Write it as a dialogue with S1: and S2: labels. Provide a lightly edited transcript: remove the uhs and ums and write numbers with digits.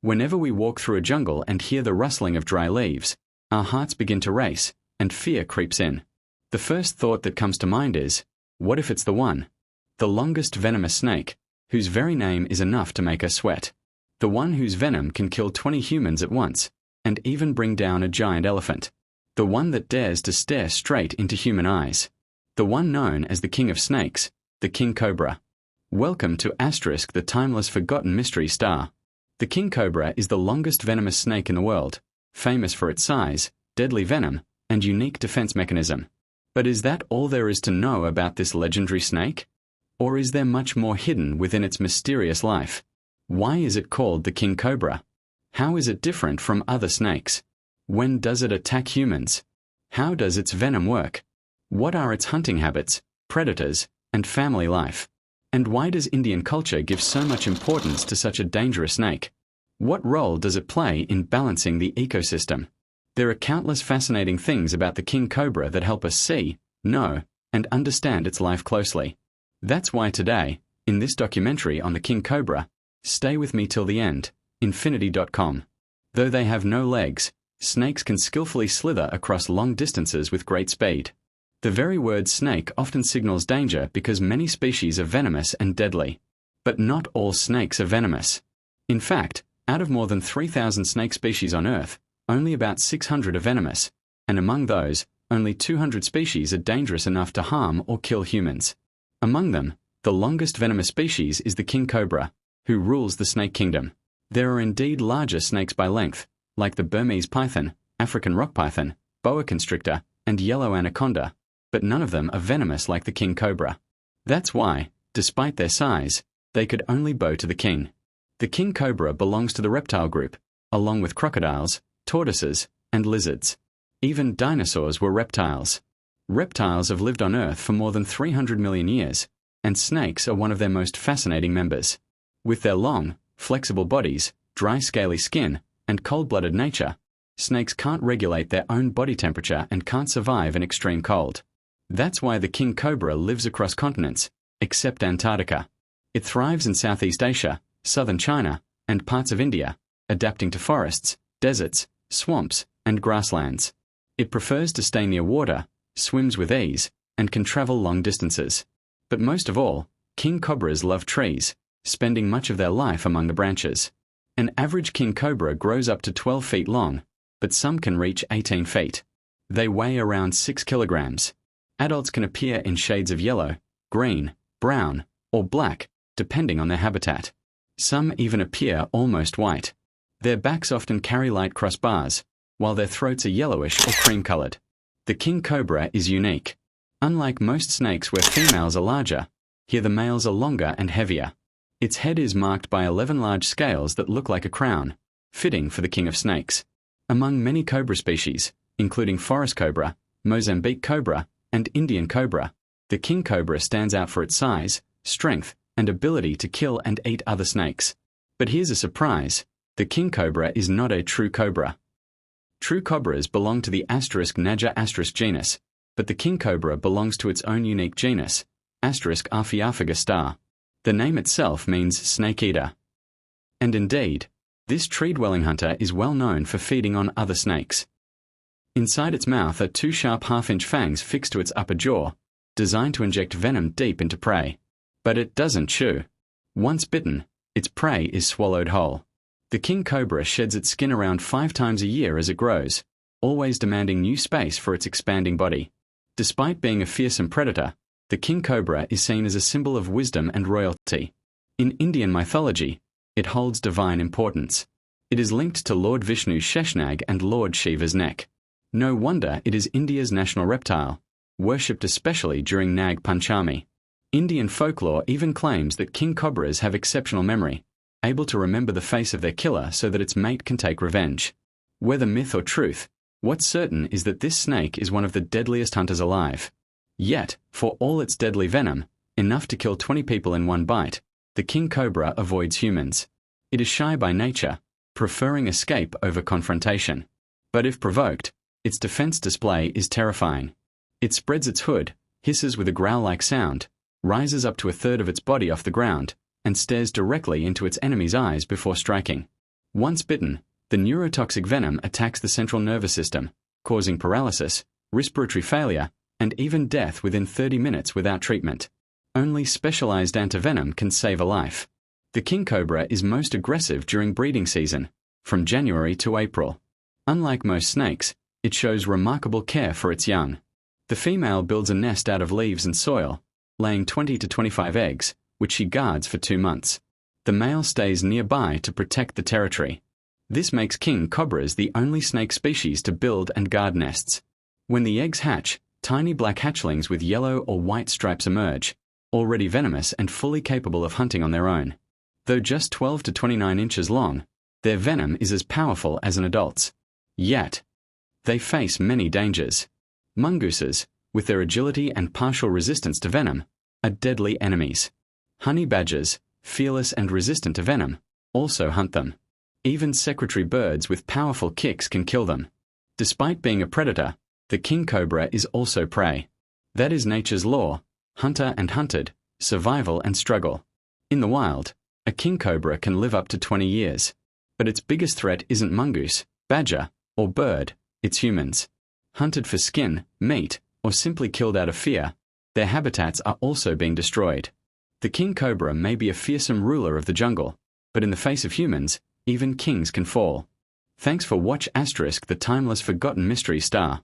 S1: Whenever we walk through a jungle and hear the rustling of dry leaves, our hearts begin to race, and fear creeps in. The first thought that comes to mind is, what if it's the one? The longest venomous snake, whose very name is enough to make us sweat. The one whose venom can kill 20 humans at once, and even bring down a giant elephant. The one that dares to stare straight into human eyes. The one known as the King of Snakes, the King Cobra. Welcome to * the timeless forgotten mystery star. The King Cobra is the longest venomous snake in the world, famous for its size, deadly venom, and unique defense mechanism. But is that all there is to know about this legendary snake? Or is there much more hidden within its mysterious life? Why is it called the King Cobra? How is it different from other snakes? When does it attack humans? How does its venom work? What are its hunting habits, predators, and family life? And why does Indian culture give so much importance to such a dangerous snake? What role does it play in balancing the ecosystem? There are countless fascinating things about the King Cobra that help us see, know, and understand its life closely. That's why today, in this documentary on the King Cobra, stay with me till the end, infinity.com. Though they have no legs, snakes can skillfully slither across long distances with great speed. The very word snake often signals danger because many species are venomous and deadly. But not all snakes are venomous. In fact, out of more than 3,000 snake species on Earth, only about 600 are venomous, and among those, only 200 species are dangerous enough to harm or kill humans. Among them, the longest venomous species is the King Cobra, who rules the snake kingdom. There are indeed larger snakes by length, like the Burmese python, African rock python, boa constrictor, and yellow anaconda, but none of them are venomous like the King Cobra. That's why, despite their size, they could only bow to the king. The King Cobra belongs to the reptile group, along with crocodiles, tortoises, and lizards. Even dinosaurs were reptiles. Reptiles have lived on Earth for more than 300 million years, and snakes are one of their most fascinating members. With their long, flexible bodies, dry scaly skin, and cold-blooded nature, snakes can't regulate their own body temperature and can't survive in extreme cold. That's why the King Cobra lives across continents, except Antarctica. It thrives in Southeast Asia, southern China, and parts of India, adapting to forests, deserts, swamps, and grasslands. It prefers to stay near water, swims with ease, and can travel long distances. But most of all, King Cobras love trees, spending much of their life among the branches. An average King Cobra grows up to 12 feet long, but some can reach 18 feet. They weigh around 6 kilograms. Adults can appear in shades of yellow, green, brown, or black, depending on their habitat. Some even appear almost white. Their backs often carry light crossbars, while their throats are yellowish or cream-colored. The King Cobra is unique. Unlike most snakes where females are larger, here the males are longer and heavier. Its head is marked by 11 large scales that look like a crown, fitting for the king of snakes. Among many cobra species, including forest cobra, Mozambique cobra, and Indian cobra, the King Cobra stands out for its size, strength, and ability to kill and eat other snakes. But here's a surprise: the King Cobra is not a true cobra. True cobras belong to the Naja genus, but the King Cobra belongs to its own unique genus, Arphiophaga star. The name itself means snake eater. And indeed, this tree-dwelling hunter is well known for feeding on other snakes. Inside its mouth are 2 sharp half-inch fangs fixed to its upper jaw, designed to inject venom deep into prey. But it doesn't chew. Once bitten, its prey is swallowed whole. The King Cobra sheds its skin around 5 times a year as it grows, always demanding new space for its expanding body. Despite being a fearsome predator, the King Cobra is seen as a symbol of wisdom and royalty. In Indian mythology, it holds divine importance. It is linked to Lord Vishnu's Sheshnag and Lord Shiva's neck. No wonder it is India's national reptile, worshipped especially during Nag Panchami. Indian folklore even claims that King Cobras have exceptional memory, able to remember the face of their killer so that its mate can take revenge. Whether myth or truth, what's certain is that this snake is one of the deadliest hunters alive. Yet, for all its deadly venom, enough to kill 20 people in one bite, the King Cobra avoids humans. It is shy by nature, preferring escape over confrontation. But if provoked, its defense display is terrifying. It spreads its hood, hisses with a growl-like sound, rises up to 1/3 of its body off the ground, and stares directly into its enemy's eyes before striking. Once bitten, the neurotoxic venom attacks the central nervous system, causing paralysis, respiratory failure, and even death within 30 minutes without treatment. Only specialized antivenom can save a life. The king cobra is most aggressive during breeding season, from January to April. Unlike most snakes, it shows remarkable care for its young. The female builds a nest out of leaves and soil, laying 20 to 25 eggs, which she guards for 2 months. The male stays nearby to protect the territory. This makes king cobras the only snake species to build and guard nests. When the eggs hatch, tiny black hatchlings with yellow or white stripes emerge, already venomous and fully capable of hunting on their own. Though just 12 to 29 inches long, their venom is as powerful as an adult's. Yet, they face many dangers. Mongooses, with their agility and partial resistance to venom, are deadly enemies. Honey badgers, fearless and resistant to venom, also hunt them. Even secretary birds with powerful kicks can kill them. Despite being a predator, the king cobra is also prey. That is nature's law: hunter and hunted, survival and struggle. In the wild, a king cobra can live up to 20 years. But its biggest threat isn't mongoose, badger, or bird, it's humans. Hunted for skin, meat, or simply killed out of fear, their habitats are also being destroyed. The king cobra may be a fearsome ruler of the jungle, but in the face of humans, even kings can fall. Thanks for watch *, the timeless forgotten mystery star.